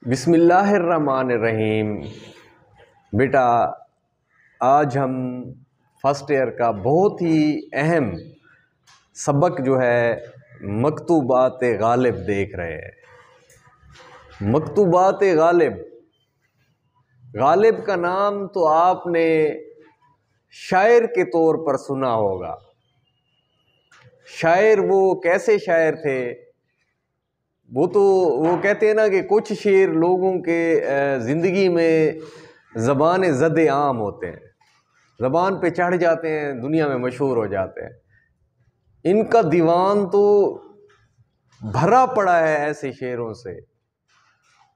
बिस्मिल्लाहिर्रहमानिर्रहीम। बेटा, आज हम फर्स्ट ईयर का बहुत ही अहम सबक जो है मकतूबात गालिब देख रहे हैं। मकतूबात गालिब, गालिब का नाम तो आपने शायर के तौर पर सुना होगा। शायर वो कैसे शायर थे? वो कहते हैं ना कि कुछ शेर लोगों के ज़िंदगी में ज़बान ज़द आम होते हैं, ज़बान पे चढ़ जाते हैं, दुनिया में मशहूर हो जाते हैं। इनका दीवान तो भरा पड़ा है ऐसे शेरों से।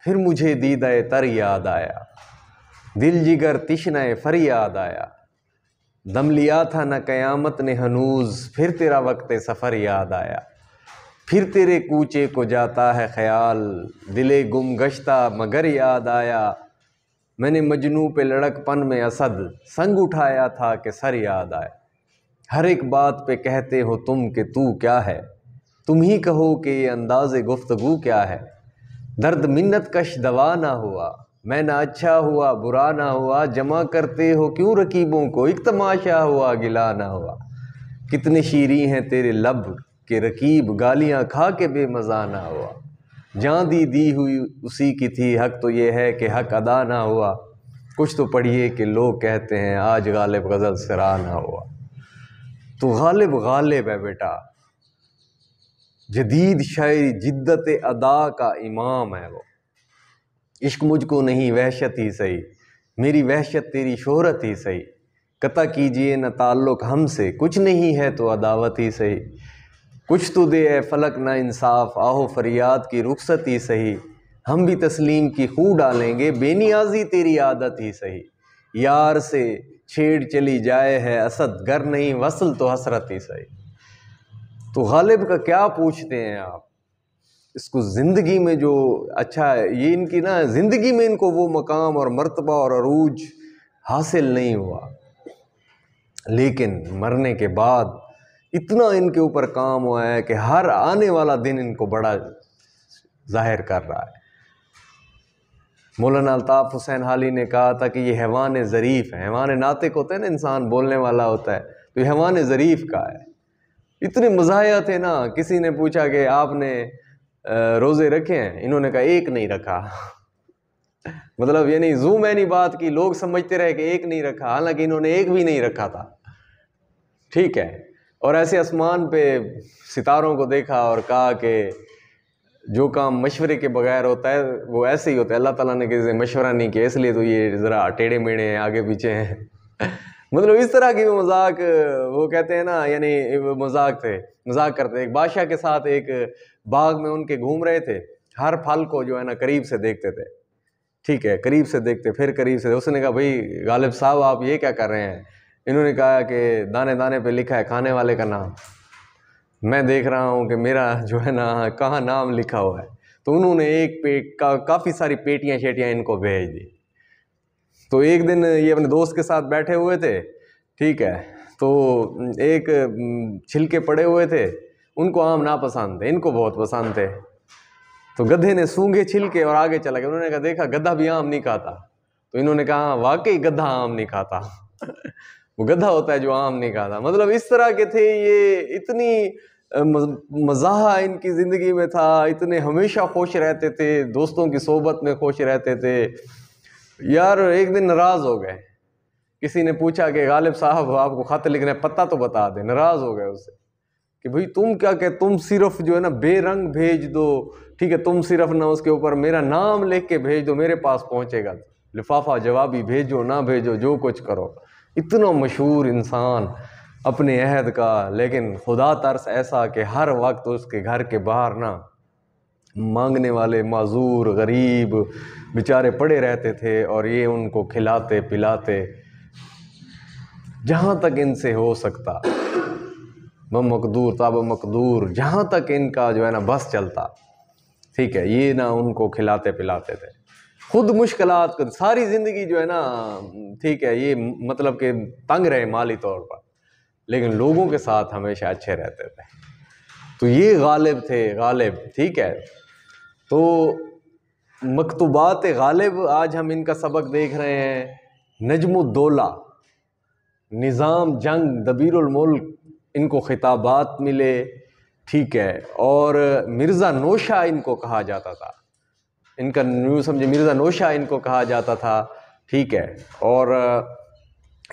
फिर मुझे दीदाए तर याद आया, दिल जिगर तिश्नाए फरियाद आया, दम लिया था न क़यामत ने हनूज़, फिर तेरा वक्त सफ़र याद आया। फिर तेरे कूचे को जाता है ख्याल, दिले गुम गश्ता मगर याद आया। मैंने मजनू पे लड़कपन में असद, संग उठाया था कि सर याद आया। हर एक बात पे कहते हो तुम कि तू क्या है, तुम ही कहो कि ये अंदाज़े गुफ्तगू क्या है। दर्द मिन्नत कश दवा ना हुआ, मैं ना अच्छा हुआ बुरा ना हुआ, जमा करते हो क्यों रकीबों को, एक तमाशा हुआ गिला ना हुआ। कितने शीरीं हैं तेरे लब के रकीब, गालियाँ खा के बेमज़ा ना हुआ। जान दी हुई उसी की थी, हक तो ये है कि हक अदा ना हुआ। कुछ तो पढ़िए कि लोग कहते हैं आज गालिब गज़ल सिरा ना हुआ। तो गालिब गालिब है बेटा, जदीद शायरी जिद्दत अदा का इमाम है वो। इश्क मुझको नहीं वहशत ही सही, मेरी वहशत तेरी शोहरत ही सही। कता कीजिए न ताल्लुक़ हमसे, कुछ नहीं है तो अदावत ही सही। कुछ तो दे ए फलक ना इंसाफ, आहो फरियाद की रुखसत ही सही। हम भी तस्लीम की खू डालेंगे, बेनियाजी तेरी आदत ही सही। यार से छेड़ चली जाए है असद, गर नहीं वसल तो हसरत ही सही। तो गालिब का क्या पूछते हैं आप? इसको ज़िंदगी में जो अच्छा है, ये इनकी ना ज़िंदगी में इनको वो मकाम और मर्तबा और अरूज हासिल नहीं हुआ, लेकिन मरने के बाद इतना इनके ऊपर काम हुआ है कि हर आने वाला दिन इनको बड़ा जाहिर कर रहा है। मौलाना अल्ताफ़ हुसैन हाली ने कहा था कि ये हैवान ज़रीफ़ है। हैवान नातिक होते हैं ना, इंसान बोलने वाला होता है, तो ये हैवान ज़रीफ़ का है। इतने मज़ाया थे ना। किसी ने पूछा कि आपने रोज़े रखे हैं? इन्होंने कहा एक नहीं रखा। मतलब ये नहीं जूम है नहीं बात की, लोग समझते रहे कि एक नहीं रखा, हालांकि इन्होंने एक भी नहीं रखा था। ठीक है। और ऐसे आसमान पे सितारों को देखा और कहा कि जो काम मशवरे के बगैर होता है वो ऐसे ही होता है, अल्लाह ताला ने किसी से मशवरा नहीं किया, इसलिए तो ये ज़रा टेढ़े मेढ़े हैं, आगे पीछे हैं। मतलब इस तरह की मजाक वो कहते हैं ना, यानी मजाक थे, मजाक करते। एक बादशाह के साथ एक बाग में उनके घूम रहे थे, हर फल को जो है ना करीब से देखते थे। ठीक है, करीब से देखते, फिर करीब से। उसने कहा भाई गालिब साहब आप ये क्या कर रहे हैं? इन्होंने कहा कि दाने दाने पे लिखा है खाने वाले का नाम, मैं देख रहा हूँ कि मेरा जो है ना कहाँ नाम लिखा हुआ है। तो उन्होंने एक काफ़ी सारी पेटियाँ शेटियाँ इनको भेज दी। तो एक दिन ये अपने दोस्त के साथ बैठे हुए थे, ठीक है, तो एक छिलके पड़े हुए थे, उनको आम ना पसंद थे, इनको बहुत पसंद थे। तो गधे ने सूंघे छिलके और आगे चला गया। उन्होंने कहा देखा गधा भी आम नहीं खाता। तो इन्होंने कहा वाकई गधा आम नहीं खाता। वो गधा होता है जो आम नहीं खाता। मतलब इस तरह के थे ये, इतनी मज़ाहा इनकी ज़िंदगी में था, इतने हमेशा खुश रहते थे, दोस्तों की सोबत में खुश रहते थे। यार एक दिन नाराज़ हो गए, किसी ने पूछा कि गालिब साहब आपको खत लिखना है, पता तो बता दें। नाराज़ हो गए उससे कि भाई तुम क्या कह, तुम सिर्फ जो है ना बेरंग भेज दो, ठीक है, तुम सिर्फ ना उसके ऊपर मेरा नाम लिख के भेज दो, मेरे पास पहुंचेगा। लिफाफा जवाबी भेजो ना भेजो जो कुछ करो। इतना मशहूर इंसान अपने अहद का, लेकिन खुदा तरस ऐसा कि हर वक्त उसके घर के बाहर ना मांगने वाले माजूर गरीब बेचारे पड़े रहते थे, और ये उनको खिलाते पिलाते जहाँ तक इनसे हो सकता, मकदूर ताब मकदूर, जहाँ तक इनका जो है ना बस चलता, ठीक है, ये ना उनको खिलाते पिलाते थे। खुद मुश्किलात को सारी ज़िंदगी जो है ना, ठीक है, ये मतलब कि तंग रहे माली तौर पर, लेकिन लोगों के साथ हमेशा अच्छे रहते थे। तो ये गालिब थे, गालिब, ठीक है। तो मकतूबात गालिब आज हम इनका सबक देख रहे हैं। नजमुद्दौला, निज़ाम जंग, दबीरुल मुल्क, इनको खिताबात मिले, ठीक है। और मिर्ज़ा नौशा इनको कहा जाता था, इनका न्यू समझे मिर्ज़ा नौशा इनको कहा जाता था, ठीक है। और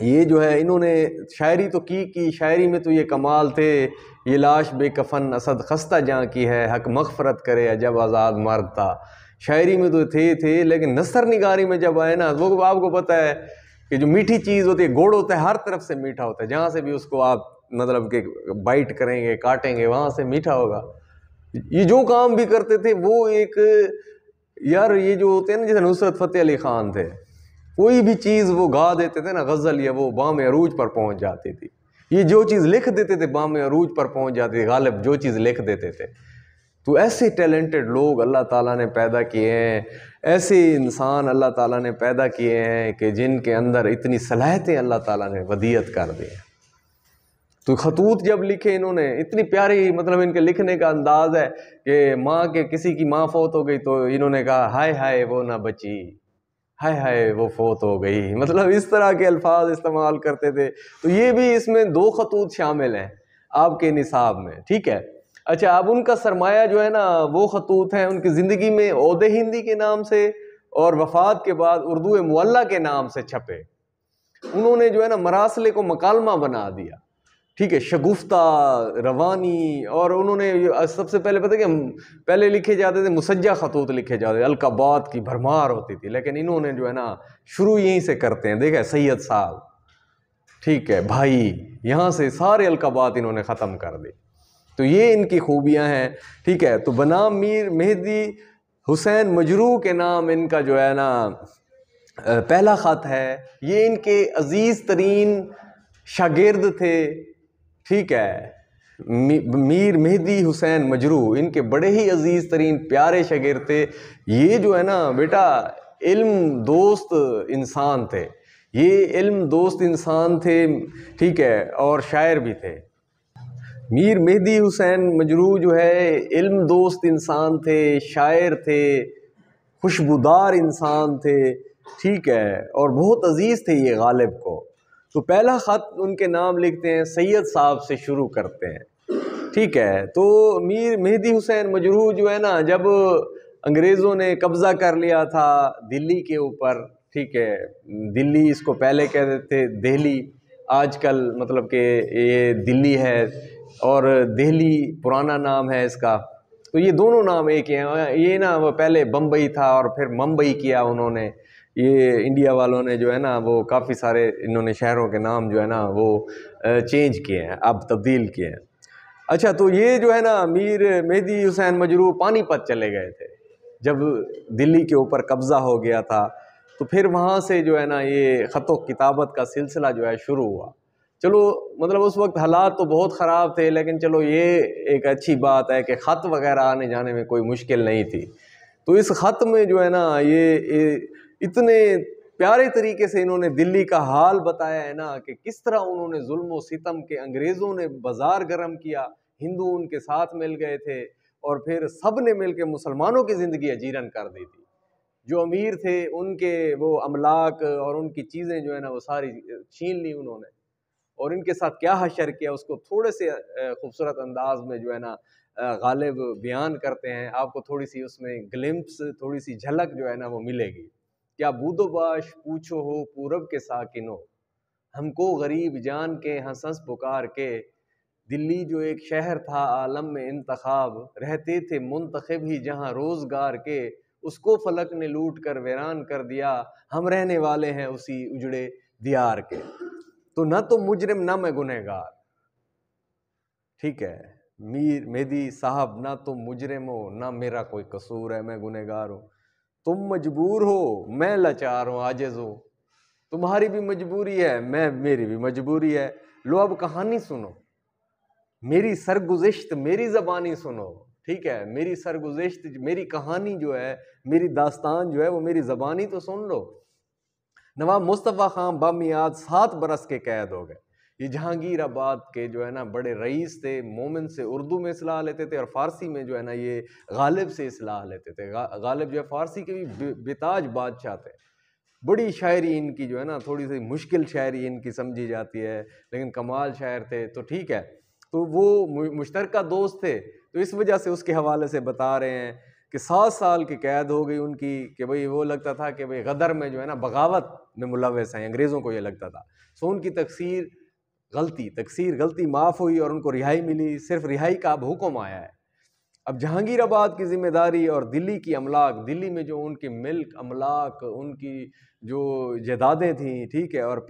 ये जो है इन्होंने शायरी तो की शायरी में तो ये कमाल थे। ये लाश बेकफन असद खस्ता जहाँ की है, हक मग़फ़रत करे जब आज़ाद मर्द था। शायरी में तो थे, लेकिन नसर निगारी में जब आए ना, वो आपको पता है कि जो मीठी चीज़ होती है, गुड़ होता है, हर तरफ से मीठा होता है। जहाँ से भी उसको आप मतलब कि बाइट करेंगे, काटेंगे, वहाँ से मीठा होगा। ये जो काम भी करते थे वो एक यार, ये जो होते हैं ना, जैसे नुसरत फ़तेह अली ख़ान थे, कोई भी चीज़ वो गा देते थे ना, गज़ल, या वो बाम अरूज पर पहुँच जाती थी। ये जो चीज़ लिख देते थे बाम अरूज पर पहुँच जाती थी, गालिब जो चीज़ लिख देते थे। तो ऐसे टैलेंटेड लोग अल्लाह ताला ने पैदा किए हैं, ऐसे इंसान अल्लाह ताला ने पैदा किए हैं कि जिनके अंदर इतनी सलाहियतें अल्लाह ताला ने वदियत कर दी हैं। तो खतूत जब लिखे इन्होंने, इतनी प्यारी, मतलब इनके लिखने का अंदाज है कि माँ के किसी की माँ फौत हो गई तो इन्होंने कहा हाय हाय वो ना बची, हाय हाय वो फौत हो गई, मतलब इस तरह के अल्फाज इस्तेमाल करते थे। तो ये भी इसमें 2 खतूत शामिल हैं आपके निसाब में, ठीक है। अच्छा, अब उनका सरमाया जो है ना, वो खतूत हैं उनकी ज़िंदगी में औदे हिंदी के नाम से और वफ़ात के बाद उर्दू मुअल्ला के नाम से छपे। उन्होंने जो है ना मरासले को मकालमा बना दिया, ठीक है, शगुफ्ता, रवानी। और उन्होंने सबसे पहले पता क्या, पहले लिखे जाते थे मुसज्जा खतूत लिखे जाते थे, अलकाबात की भरमार होती थी। लेकिन इन्होंने जो है ना शुरू यहीं से करते हैं, देखा सैयद साहब, ठीक है, भाई, यहाँ से सारे अलकाबात इन्होंने ख़त्म कर दी। तो ये इनकी खूबियाँ हैं, ठीक है। तो बनाम मीर मेहदी हुसैन मजरूह के नाम इनका जो है ना पहला ख़त है। ये इनके अज़ीज़ तरीन शागिर्द थे, ठीक है। मीर मेहदी हुसैन मजरूह इनके बड़े ही अजीज़ तरीन प्यारे शागिर्द थे। ये जो है ना बेटा इल्म दोस्त इंसान थे, ये इल्म दोस्त इंसान थे, ठीक है, और शायर भी थे। मीर मेहदी हुसैन मजरूह जो है इल्म दोस्त इंसान थे, शायर थे, खुशबूदार इंसान थे, ठीक है, और बहुत अजीज़ थे ये गालिब को। तो पहला ख़त उनके नाम लिखते हैं, सैयद साहब से शुरू करते हैं, ठीक है। तो मीर मेहदी हुसैन मजरूह जो है ना, जब अंग्रेज़ों ने कब्ज़ा कर लिया था दिल्ली के ऊपर, ठीक है, दिल्ली इसको पहले कहते थे दिल्ली, आजकल मतलब कि ये दिल्ली है और दिल्ली पुराना नाम है इसका। तो ये दोनों नाम एक ही हैं। ये ना वो पहले बम्बई था और फिर मुंबई किया उन्होंने। ये इंडिया वालों ने जो है ना वो काफ़ी सारे इन्होंने शहरों के नाम जो है ना वो चेंज किए हैं, अब तब्दील किए हैं। अच्छा, तो ये जो है ना मीर मेहदी हुसैन मजरूह पानीपत चले गए थे जब दिल्ली के ऊपर कब्ज़ा हो गया था। तो फिर वहाँ से जो है ना ये ख़त किताबत का सिलसिला जो है शुरू हुआ। चलो, मतलब उस वक्त हालात तो बहुत ख़राब थे, लेकिन चलो ये एक अच्छी बात है कि ख़त वगैरह आने जाने में कोई मुश्किल नहीं थी। तो इस ख़त में जो है ना ये इतने प्यारे तरीके से इन्होंने दिल्ली का हाल बताया है ना कि किस तरह उन्होंने जुल्म व सितम के, अंग्रेज़ों ने बाज़ार गर्म किया, हिंदू उनके साथ मिल गए थे और फिर सब ने मिल के मुसलमानों की ज़िंदगी अजीरन कर दी थी। जो अमीर थे उनके वो अमलाक और उनकी चीज़ें जो है ना वो सारी छीन ली उन्होंने, और इनके साथ क्या हशर किया उसको थोड़े से खूबसूरत अंदाज में जो है ना गालिब बयान करते हैं। आपको थोड़ी सी उसमें ग्लिम्प्स, थोड़ी सी झलक जो है ना वो मिलेगी। क्या बूदोबाश पूछो हो पूरब के साकिनो, हमको गरीब जान के हंस हंस पुकार के, दिल्ली जो एक शहर था आलम में इंतखाब, रहते थे मुंतखब ही जहाँ रोज़गार के, उसको फलक ने लूट कर वीरान कर दिया, हम रहने वाले हैं उसी उजड़े दियार के। तो न तो मुजरिम न मैं गुनहगार, ठीक है, मीर मेहदी साहब, ना तुम मुजरिम हो ना मेरा कोई कसूर है, मैं गुनहगार हूँ। तुम मजबूर हो मैं लाचार हूँ, आजिज़ हूँ, तुम्हारी भी मजबूरी है मेरी भी मजबूरी है। लो अब कहानी सुनो, मेरी सरगुज़िश्त मेरी ज़बानी सुनो, ठीक है, मेरी सरगुज़िश्त मेरी कहानी जो है, मेरी दास्तान जो है वो मेरी ज़बानी तो सुन लो। नवाब मुस्तफ़ा खान बामियाद 7 बरस के कैद हो गए। ये जहांगीराबाद के जो है ना बड़े रईस थे, मोमिन से उर्दू में इस्लाह लेते थे और फ़ारसी में जो है ना ये गालिब से इस्लाह लेते थे। गालिब जो है फ़ारसी के भी बेताज बादशाह थे। बड़ी शायरी इनकी जो है ना थोड़ी सी मुश्किल शायरी इनकी समझी जाती है, लेकिन कमाल शायर थे। तो ठीक है, तो वो मुश्तरका दोस्त थे, तो इस वजह से उसके हवाले से बता रहे हैं कि 7 साल की कैद हो गई उनकी, कि भाई वो लगता था कि भाई गदर में जो है ना बगावत में मुलव्वस हैं, अंग्रेज़ों को ये लगता था। सो उनकी तकसीर गलती माफ़ हुई और उनको रिहाई मिली, सिर्फ रिहाई का अब हुक्म आया है। अब जहांगीराबाद की जिम्मेदारी और दिल्ली की अमलाक, दिल्ली में जो उनकी मिल्क अमलाक, उनकी जो जायदादें थी, ठीक है, और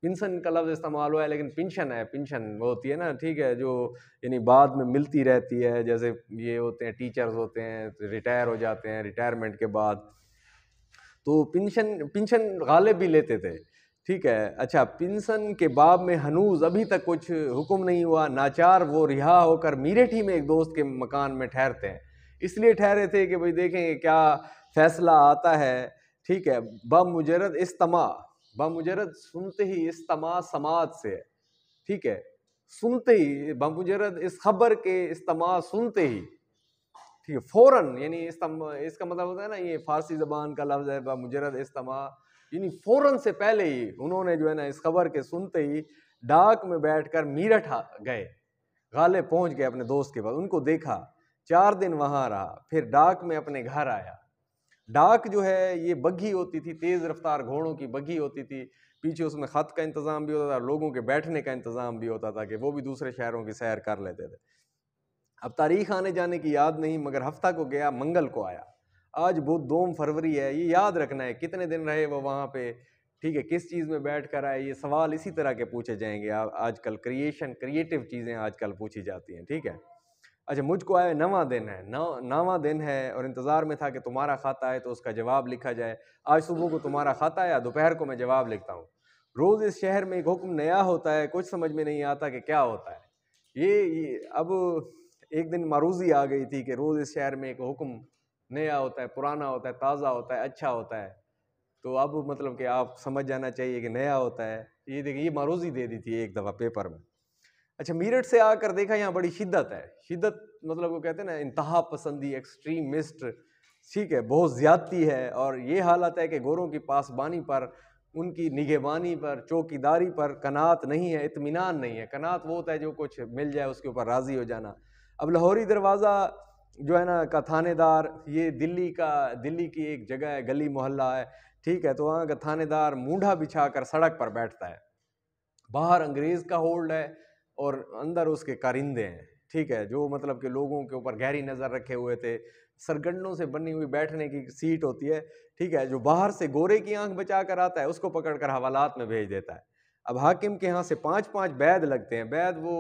पिंसन का लफ्ज़ इस्तेमाल हुआ है, लेकिन पेंशन है, पेंशन वो होती है ना, ठीक है, जो यानी बाद में मिलती रहती है। जैसे ये होते हैं टीचर्स होते हैं, तो रिटायर हो जाते हैं, रिटायरमेंट के बाद तो पेंशन गालिब भी लेते थे, ठीक है। अच्छा, पेंशन के बाब में हनूज अभी तक कुछ हुक्म नहीं हुआ। नाचार वो रिहा होकर मीरठ ही में एक दोस्त के मकान में ठहरते हैं, इसलिए ठहरे थे कि भाई देखेंगे क्या फैसला आता है, ठीक है। बमुजरद सुनते ही इस्तमा समात से, ठीक है, सुनते ही बमुजरद इस खबर के इस्तमा सुनते ही, ठीक है, फौरन, यानी इसका मतलब होता है ना, ये फारसी ज़बान का लफ्ज़ है मुजरद इस्तेमा, यानी फौरन से पहले ही उन्होंने जो है ना इस खबर के सुनते ही डाक में बैठकर मीरठ गए। गालिब पहुंच गए अपने दोस्त के पास, उनको देखा, 4 दिन वहां रहा, फिर डाक में अपने घर आया। डाक जो है ये बग्घी होती थी, तेज़ रफ्तार घोड़ों की बग्घी होती थी, पीछे उसमें ख़त का इंतज़ाम भी होता था, लोगों के बैठने का इंतज़ाम भी होता था कि वो भी दूसरे शहरों की सैर कर लेते थे। अब तारीख आने जाने की याद नहीं, मगर हफ्ता को गया, मंगल को आया। आज बुध 2 फरवरी है, ये याद रखना है कितने दिन रहे वो वहाँ पे, ठीक है, किस चीज़ में बैठ कर आए। ये सवाल इसी तरह के पूछे जाएंगे। आजकल क्रिएटिव चीज़ें आजकल पूछी जाती हैं, ठीक है। अच्छा, मुझको आया 9वां दिन है, 9वां दिन है और इंतज़ार में था कि तुम्हारा खाता है तो उसका जवाब लिखा जाए। आज सुबह को तुम्हारा खाता आया, दोपहर को मैं जवाब लिखता हूँ। रोज़ इस शहर में एक हुक्म नया होता है, कुछ समझ में नहीं आता कि क्या होता है। ये अब एक दिन मारूजी आ गई थी कि रोज़ इस शहर में एक हुक्म नया होता है, पुराना होता है, ताज़ा होता है, अच्छा होता है। तो अब मतलब कि आप समझ जाना चाहिए कि नया होता है। ये देखिए, ये मारूजी दे दी थी एक दफ़ा पेपर में। अच्छा, मीरठ से आकर देखा यहाँ बड़ी शिद्दत है। शिद्दत मतलब वो कहते हैं ना इंतहा पसंदी, एक्सट्रीमिस्ट, ठीक है, बहुत ज़्यादती है। और ये हालत है कि गोरों की पासबानी पर, उनकी निगहबानी पर, चौकीदारी पर कनात नहीं है, इत्मीनान नहीं है। कनात वो होता है जो कुछ मिल जाए उसके ऊपर राज़ी हो जाना। अब लाहौरी दरवाज़ा जो है ना का थानेदार, ये दिल्ली की एक जगह है, गली मोहल्ला है, ठीक है, तो वहाँ का थानेदार मूंढा बिछा कर सड़क पर बैठता है। बाहर अंग्रेज़ का होल्ड है और अंदर उसके कारिंदे हैं, ठीक है, जो मतलब कि लोगों के ऊपर गहरी नज़र रखे हुए थे। सरगंडों से बनी हुई बैठने की सीट होती है, ठीक है, जो बाहर से गोरे की आंख बचा कर आता है उसको पकड़ कर हवालात में भेज देता है। अब हाकिम के यहाँ से 5-5 बैद लगते हैं, बैद वो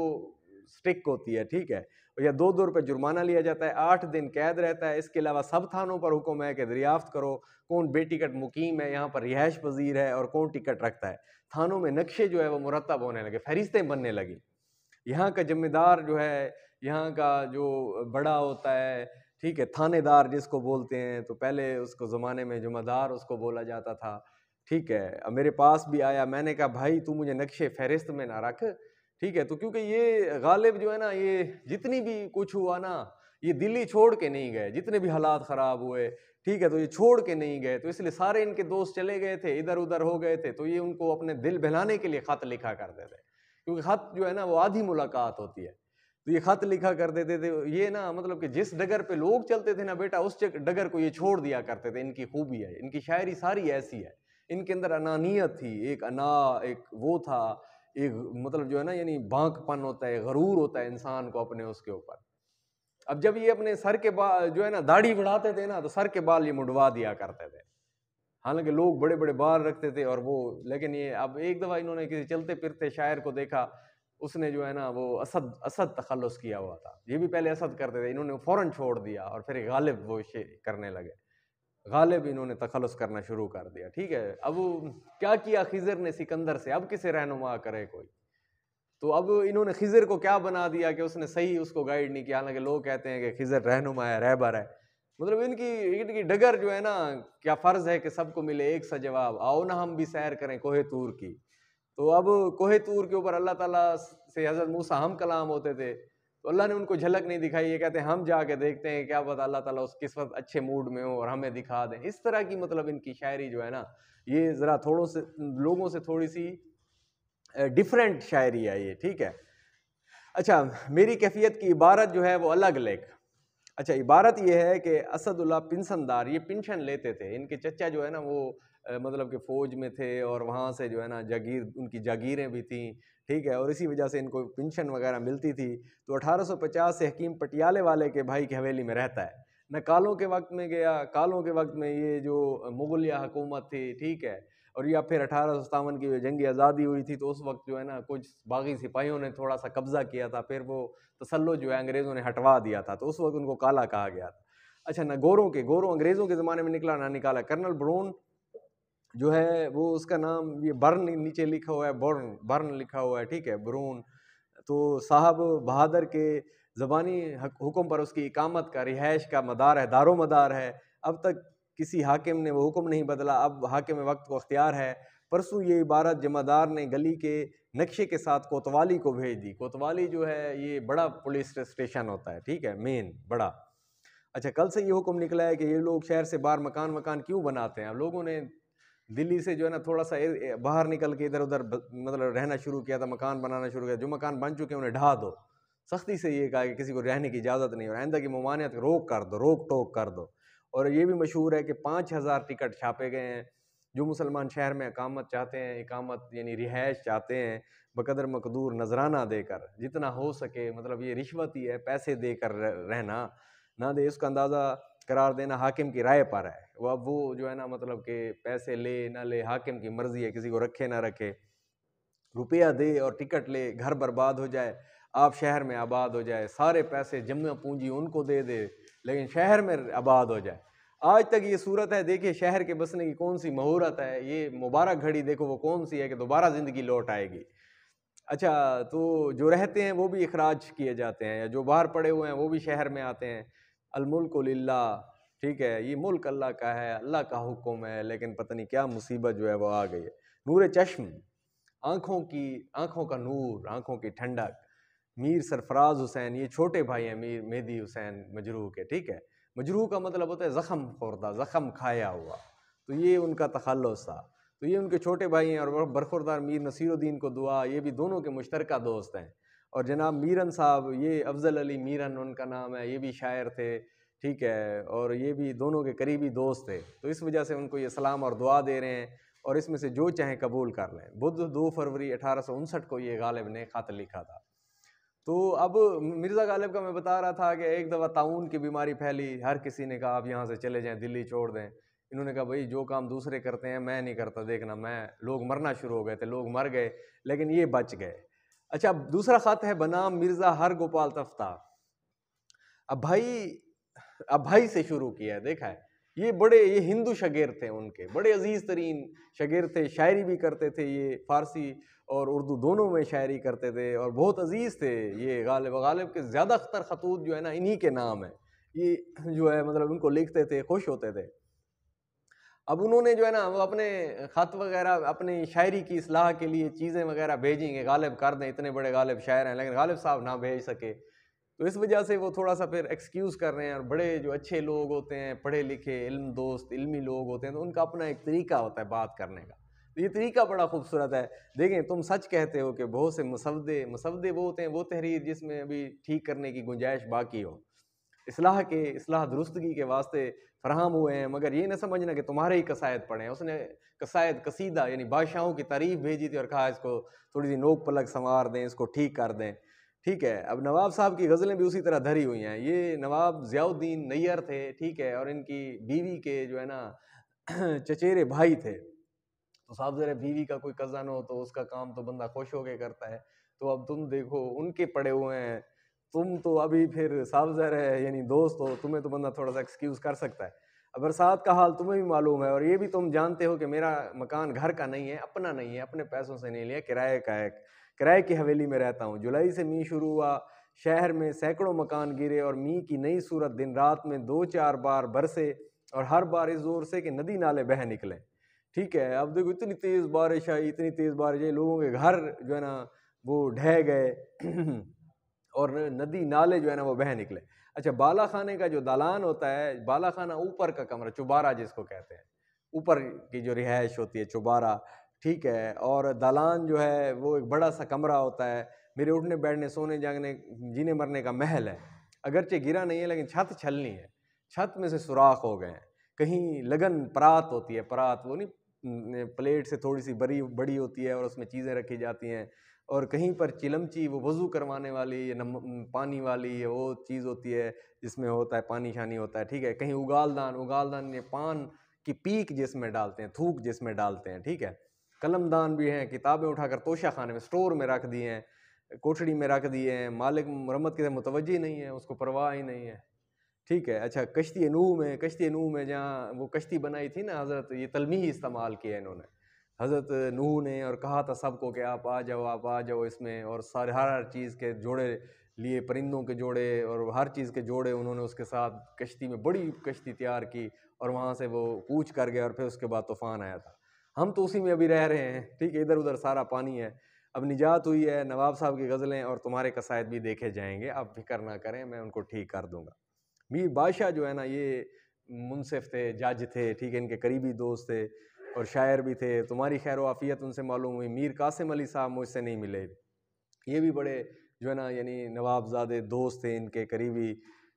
स्टिक होती है, ठीक है, या 2-2 रुपये जुर्माना लिया जाता है, 8 दिन कैद रहता है। इसके अलावा सब थानों पर हुक्म है कि दरियाफ्त करो कौन बेटिकट मुकीम है, यहाँ पर रिहाइश पजीर है और कौन टिकट रखता है। थानों में नक्शे जो है वो मुरतब होने लगे, फहरिस्तें बनने लगी। यहाँ का जिम्मेदार जो है, यहाँ का जो बड़ा होता है, ठीक है, थानेदार जिसको बोलते हैं, तो पहले उसको ज़माने में जुम्मेदार उसको बोला जाता था, ठीक है। अब मेरे पास भी आया, मैंने कहा भाई तू मुझे नक्शे फहरिस्त में ना रख, ठीक है, तो क्योंकि ये गालिब जो है ना, ये जितनी भी कुछ हुआ ना, ये दिल्ली छोड़ के नहीं गए, जितने भी हालात ख़राब हुए, ठीक है, तो ये छोड़ के नहीं गए, तो इसलिए सारे इनके दोस्त चले गए थे, इधर उधर हो गए थे, तो ये उनको अपने दिल बहलाने के लिए ख़त लिखा करते थे, क्योंकि ख़त जो है ना वो आधी मुलाकात होती है। तो ये ख़त लिखा कर देते थे, ये ना मतलब कि जिस डगर पे लोग चलते थे ना बेटा, उस डगर को ये छोड़ दिया करते थे। इनकी खूबी है, इनकी शायरी सारी ऐसी है। इनके अंदर अनानियत थी, एक वो था, एक मतलब जो है ना, यानी बांकपन होता है, गरूर होता है इंसान को अपने उसके ऊपर। अब जब ये अपने सर के बाल जो है ना दाढ़ी बढ़ाते थे ना, तो सर के बाल ये मुड़वा दिया करते थे। हालांकि लोग बड़े बड़े बाल रखते थे और वो, लेकिन ये अब एक दफ़ा इन्होंने किसी चलते फिरते शायर को देखा, उसने जो है ना वो असद असद तखल्लुस किया हुआ था। ये भी पहले असद करते थे, इन्होंने फ़ौरन छोड़ दिया और फिर गालिब वो करने लगे। गालिब इन्होंने तखल्लुस करना शुरू कर दिया, ठीक है। अब क्या किया खिज़र ने सिकंदर से, अब किसे रहनुमा करे कोई। तो अब इन्होंने खिज़र को क्या बना दिया कि उसने सही उसको गाइड नहीं किया। हालांकि लोग कहते हैं कि खिज़र रहनुमा है, रहबर है। मतलब इनकी इनकी डगर जो है ना, क्या फ़र्ज़ है कि सबको मिले एक सा जवाब, आओ ना हम भी सैर करें कोहे तूर की। तो अब कोहे तूर के ऊपर अल्लाह ताला से हज़रत मूसा हम कलाम होते थे, तो अल्लाह ने उनको झलक नहीं दिखाई। ये कहते हैं हम जाके देखते हैं, क्या पता अल्लाह ताला उस किस वक़्त अच्छे मूड में हो और हमें दिखा दें। इस तरह की मतलब इनकी शायरी जो है ना, ये ज़रा थोड़ों से लोगों से थोड़ी-सी डिफरेंट शायरी है ये, ठीक है। अच्छा, मेरी कैफियत की इबारत जो है वो अलग लेख। अच्छा, इबारत ये है कि असदुल्लाह पिंसनदार ये पेंशन लेते थे। इनके चचा जो है ना वो मतलब कि फ़ौज में थे और वहाँ से जो है ना जागीर उनकी जागीरें भी थीं, ठीक है, और इसी वजह से इनको पेंशन वगैरह मिलती थी। तो 1850 से हकीम पटियाले वाले के भाई की हवेली में रहता है। मैं कालों के वक़्त में गया, कालों के वक़्त में ये जो मुगलिया हुकूमत थी, ठीक है, और या फिर 1857 की जंग आज़ादी हुई थी, तो उस वक़्त जो है ना कुछ बागी सिपाहियों ने थोड़ा-सा कब्ज़ा किया था, फिर वो तसल्लुत जो है अंग्रेज़ों ने हटवा दिया था, तो उस वक़्त उनको काला कहा गया था। अच्छा, ना गोरों अंग्रेज़ों के ज़माने में निकला ना निकाला। कर्नल ब्राउन जो है वो उसका नाम ये बर्न नीचे लिखा हुआ है, बर्न लिखा हुआ है, ठीक है, ब्रून। तो साहब बहादुर के ज़बानी हुक्म पर उसकी इकामत का रिहाइश का मदार है, दारो मदार है। अब तक किसी हाकिम ने वो हुक्म नहीं बदला, अब हाकिम वक्त को अख्तियार है। परसों ये इबारत जमादार ने गली के नक्शे के साथ कोतवाली को भेज दी। कोतवाली जो है ये बड़ा पुलिस स्टेशन होता है, ठीक है, मेन बड़ा। अच्छा, कल से ये हुक्म निकला है कि ये लोग शहर से बाहर मकान वकान क्यों बनाते हैं। अब लोगों ने दिल्ली से जो है ना थोड़ा-सा बाहर निकल के इधर-उधर मतलब रहना शुरू किया था, मकान बनाना शुरू किया। जो मकान बन चुके हैं उन्हें ढा दो। सख्ती से ये कहा कि किसी को रहने की इजाज़त नहीं, और आइंदा की ममानियत रोक-टोक कर दो। और ये भी मशहूर है कि 5000 टिकट छापे गए हैं। जो मुसलमान शहर में इकामत चाहते हैं, इकामत यानी रिहाइश चाहते हैं, बक़दर मक़दूर नज़राना देकर, जितना हो सके, मतलब ये रिश्वत ही है, पैसे देकर रहना, ना दे उसका अंदाज़ा करार देना हाकिम की राय पर है। वो अब वो जो है ना मतलब कि पैसे ले ना ले हाकिम की मर्ज़ी है, किसी को रखे ना रखे। रुपया दे और टिकट ले, घर बर्बाद हो जाए, आप शहर में आबाद हो जाए, सारे पैसे जमा पूंजी उनको दे दे, लेकिन शहर में आबाद हो जाए। आज तक ये सूरत है। देखिए शहर के बसने की कौन सी मुहूर्त है, ये मुबारक घड़ी देखो वो कौन सी है कि दोबारा ज़िंदगी लौट आएगी। अच्छा, तो जो रहते हैं वो भी इखराज किए जाते हैं, या जो बाहर पड़े हुए हैं वो भी शहर में आते हैं। अल मुल्कु लिल्लाह, ठीक है, ये मुल्क अल्लाह का है, अल्लाह का हुक्म है, लेकिन पता नहीं क्या मुसीबत जो है वो आ गई है। नूर चश्म, आँखों का नूर, आँखों की ठंडक, मीर सरफराज हुसैन, ये छोटे भाई हैं मीर मेहदी हुसैन मजरूह के, ठीक है। मजरूह का मतलब होता है ज़ख़्म ख़ोर्दा, ज़ख़्म खाया हुआ, तो ये उनका तख़ल्लुस था। तो ये उनके छोटे भाई हैं। और बरखुरदार मीर नसीरुद्दीन को दुआ, ये भी दोनों के मुश्तरका दोस्त हैं। और जनाब मीरन साहब, ये अफ़ज़ल अली मीरन उनका नाम है, ये भी शायर थे, ठीक है, और ये भी दोनों के करीबी दोस्त थे। तो इस वजह से उनको ये सलाम और दुआ दे रहे हैं, और इसमें से जो चाहें कबूल कर लें। बुध 2 फरवरी 1859 को ये गालिब ने ख़त लिखा था। तो अब मिर्ज़ा गालिब का मैं बता रहा था कि एक दफ़ा ताउन की बीमारी फैली, हर किसी ने कहा आप यहाँ से चले जाएँ, दिल्ली छोड़ दें। इन्होंने कहा भाई जो काम दूसरे करते हैं मैं नहीं करता, देखना मैं, लोग मरना शुरू हो गए थे, लोग मर गए, लेकिन ये बच गए। अच्छा, अब दूसरा ख़त है बनाम मिर्ज़ा हर गोपाल तफ्ता। अब भाई से शुरू किया है, देखा है, ये हिंदू शागिर्द थे उनके, बड़े अजीज़ तरीन शागिर्द थे, शायरी भी करते थे, ये फ़ारसी और उर्दू दोनों में शायरी करते थे, और बहुत अजीज़ थे ये गालिब के ज़्यादातर खतूत जो है ना इन्हीं के नाम है। ये जो है मतलब उनको लिखते थे, खुश होते थे। अब उन्होंने जो है ना वो अपने ख़त वगैरह अपनी शायरी की इस्लाह के लिए चीज़ें वगैरह भेजेंगे, गालिब कर दें, इतने बड़े गालिब शायर हैं, लेकिन गालिब साहब ना भेज सके। तो इस वजह से वो थोड़ा-सा फिर एक्सक्यूज़ कर रहे हैं। और बड़े जो अच्छे लोग होते हैं, पढ़े लिखे, इल्म दोस्त, इल्मी लोग होते हैं, तो उनका अपना एक तरीका होता है बात करने का। तो ये तरीका बड़ा खूबसूरत है। देखें, तुम सच कहते हो कि बहुत से मसवदे वो होते हैं, वो तहरीर जिसमें अभी ठीक करने की गुंजाइश बाकी हो। इस्लाह दुरुस्तगी के वास्ते फ़राहम हुए हैं, मगर ये ना समझना कि तुम्हारे ही कसायद पढ़े हैं। उसने कसीदा यानी बादशाहों की तारीफ़ भेजी थी और कहा इसको थोड़ी-सी नोक पलक संवार दें, इसको ठीक कर दें। ठीक है, अब नवाब साहब की ग़ज़लें भी उसी तरह धरी हुई हैं। ये नवाब ज़ियाउद्दीन नैयर थे, ठीक है, और इनकी बीवी के जो है ना चचेरे भाई थे। तो साहब ज़रा बीवी का कोई कज़न हो तो उसका काम तो बंदा खुश होके करता है। तो अब तुम देखो उनके पड़े हुए हैं, तुम तो अभी फिर साहब ज़रा यानी दोस्त हो, तुम्हें तो बंदा थोड़ा-सा एक्सक्यूज़ कर सकता है। अब बरसात का हाल तुम्हें भी मालूम है, और ये भी तुम जानते हो कि मेरा मकान घर का नहीं है, अपना नहीं है, अपने पैसों से नहीं लिया, किराए का है। किराए की हवेली में रहता हूँ। जुलाई से मींह शुरू हुआ, शहर में सैकड़ों मकान गिरे, और मींह की नई सूरत दिन रात में 2-4 बार बरसे, और हर बार इस ज़ोर से कि नदी नाले बह निकले। ठीक है। अब देखो इतनी तेज़ बारिश आई, इतनी तेज़ बारिश आई, लोगों के घर जो है ना वो ढह गए और नदी नाले जो है ना वो बह निकले। अच्छा, बाला खाने का जो दालान होता है, बाला खाना ऊपर का कमरा, चुबारा जिसको कहते हैं, ऊपर की जो रिहाइश होती है चुबारा, ठीक है। और दालान जो है वो एक बड़ा सा कमरा होता है, मेरे उठने बैठने सोने जागने जीने मरने का महल है। अगरचे गिरा नहीं है लेकिन छत छलनी है, छत में से सुराख हो गए हैं। कहीं लगन परात होती है, परात वो नहीं प्लेट से थोड़ी सी बड़ी बड़ी होती है और उसमें चीज़ें रखी जाती हैं, और कहीं पर चिलमची वो वज़ू करवाने वाली या पानी वाली वो चीज़ होती है जिसमें होता है पानी शानी होता है, ठीक है। कहीं उगालदान, उगालदान ये पान की पीक जिसमें डालते हैं, थूक जिसमें डालते हैं, ठीक है। कलमदान भी हैं, किताबें उठाकर तोशा खाने में स्टोर में रख दिए हैं, कोठड़ी में रख दिए हैं, मालिक मरम्मत की मुतवज्जी नहीं है, उसको परवाह ही नहीं है, ठीक है। अच्छा, कश्ती नूह में जहाँ वो कश्ती बनाई थी ना हज़रत, ये तलमीह इस्तेमाल किया इन्होंने हज़रत नूह ने, और कहा था सबको कि आप आ जाओ इसमें, और सारे हर चीज़ के जोड़े लिए, परिंदों के जोड़े और हर चीज़ के जोड़े उन्होंने उसके साथ कश्ती में, बड़ी कश्ती तैयार की, और वहाँ से वो कूच कर गया, और फिर उसके बाद तूफ़ान आया था। हम तो उसी में अभी रह रहे हैं, ठीक है। इधर उधर सारा पानी है, अब निजात हुई है। नवाब साहब की गज़लें और तुम्हारे कसायद भी देखे जाएंगे, आप फिक्र ना करें, मैं उनको ठीक कर दूंगा। मीर बादशाह जो है ना ये मुनसिफ थे, जज थे, ठीक है, इनके करीबी दोस्त थे और शायर भी थे। तुम्हारी खैर वाफ़ियत उनसे मालूम हुई। मीर कासिम अली साहब मुझसे नहीं मिले, ये भी बड़े जो है ना यानी नवाबजादे दोस्त थे इनके करीबी,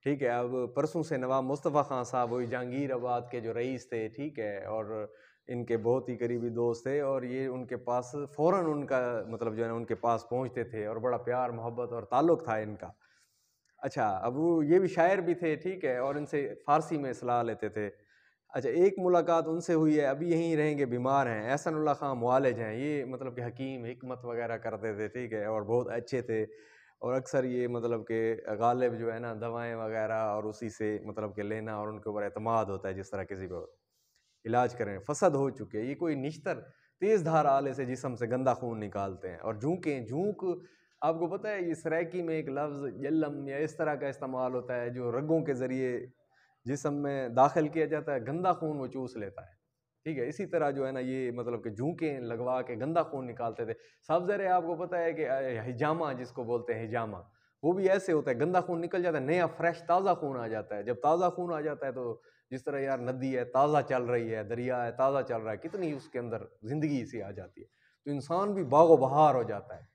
ठीक है। अब परसों से नवाब मुस्तफ़ा ख़ान साहब वही जहांगीराबाद के जो रईस थे, ठीक है, और इनके बहुत ही करीबी दोस्त थे, और ये उनके पास फ़ौरन उनका मतलब जो है ना उनके पास पहुँचते थे, और बड़ा प्यार मोहब्बत और ताल्लुक़ था इनका। अच्छा, अब वो ये भी शायर भी थे, ठीक है, और इनसे फ़ारसी में सलाह लेते थे। अच्छा, एक मुलाकात उनसे हुई है, अभी यहीं रहेंगे, बीमार हैं, एहसानुल्लाह खां मुआलिज हैं, ये मतलब कि हकीम हिकमत वगैरह करते थे, ठीक है, और बहुत अच्छे थे। और अक्सर ये मतलब कि गालिब जो है ना दवाएँ वगैरह और उसी से मतलब कि लेना, और उनके ऊपर एतमाद होता है जिस तरह किसी को इलाज करें। फसद हो चुके हैं, ये कोई निश्तर तेज़ धार आले से जिस्म से गंदा खून निकालते हैं। और झूंक आपको पता है ये सराइकी में एक लफ्ज़ यल्लम या इस तरह का इस्तेमाल होता है जो रगों के ज़रिए जिस्म में दाखिल किया जाता है, गंदा खून वो चूस लेता है, ठीक है। इसी तरह जो है ना ये मतलब कि झूंकें लगवा के गंदा खून निकालते थे। साहब ज़रे आपको पता है कि हिजामा जिसको बोलते हैं, हिजामा वो भी ऐसे होता है, गंदा खून निकल जाता है, नया फ्रेश ताज़ा खून आ जाता है। जब ताज़ा खून आ जाता है तो जिस तरह यार नदी है ताज़ा चल रही है, दरिया है ताज़ा चल रहा है, कितनी उसके अंदर ज़िंदगी सी आ जाती है, तो इंसान भी बागो बहार हो जाता है,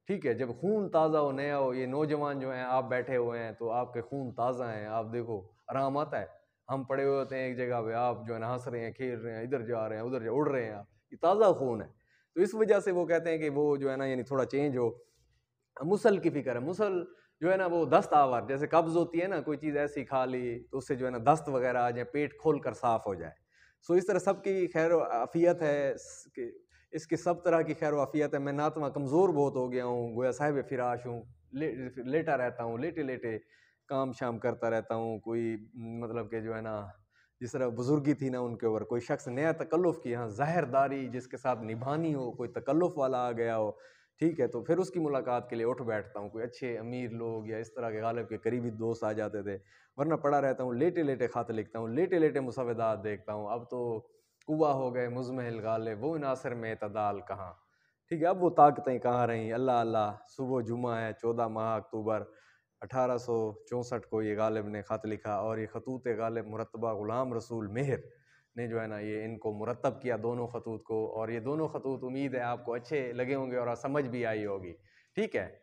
ठीक है। जब खून ताज़ा हो, नया हो, ये नौजवान जो हैं आप बैठे हुए हैं तो आपके खून ताज़ा हैं, आप देखो आराम आता है। हम पड़े हुए होते हैं एक जगह पे, आप जो है ना हंस रहे हैं, खेल रहे हैं, इधर जा रहे हैं उधर उड़ रहे हैं आप, ये ताज़ा खून है। तो इस वजह से वो कहते हैं कि वो जो है ना यानी थोड़ा चेंज हो। मुसल की फ़िक्र है, मुसल जो है ना वो दस्त आवर, जैसे कब्ज़ होती है ना, कोई चीज़ ऐसी खा ली तो उससे जो है ना दस्त वगैरह आ जाए, पेट खोल कर साफ़ हो जाए। सो इस तरह सबकी खैर आफ़ियत है, इसकी सब तरह की खैर आफ़ियत है। मैं नातवा कमज़ोर बहुत हो गया हूँ, गोया साहिब फ़िराश हूँ, लेटा रहता हूँ, लेटे-लेटे काम शाम करता रहता हूँ। कोई मतलब कि जो है ना जिस तरह बुज़ुर्गी थी ना उनके ऊपर, कोई शख्स नया तकल्लुफ़ की यहाँ ज़ाहिरदारी जिसके साथ निभानी हो, कोई तकल्लुफ़ वाला आ गया हो, ठीक है, तो फिर उसकी मुलाकात के लिए उठ बैठता हूँ। कोई अच्छे अमीर लोग या इस तरह के गालिब के करीबी दोस्त आ जाते थे, वरना पड़ा रहता हूँ, लेटे-लेटे ख़त लिखता हूँ, लेटे-लेटे मुसव्वदात देखता हूँ। अब तो कुव्वा हो गए मुज़महिल गालिब, वो नासिर में एतदाल कहाँ, ठीक है, अब वो ताकतें कहाँ रहीं। अल्लाह अल्लाह, सुबह जुमा है, 14 माह अक्टूबर 1864 को ये गालिब ने ख़त लिखा, और ये खतूत गालिब मुरतबा ग़ुलाम रसूल मेहर ने जो है ना ये इनको मुरतब किया दोनों खतूत को। और ये दोनों खतूत उम्मीद है आपको अच्छे लगे होंगे और समझ भी आई होगी, ठीक है।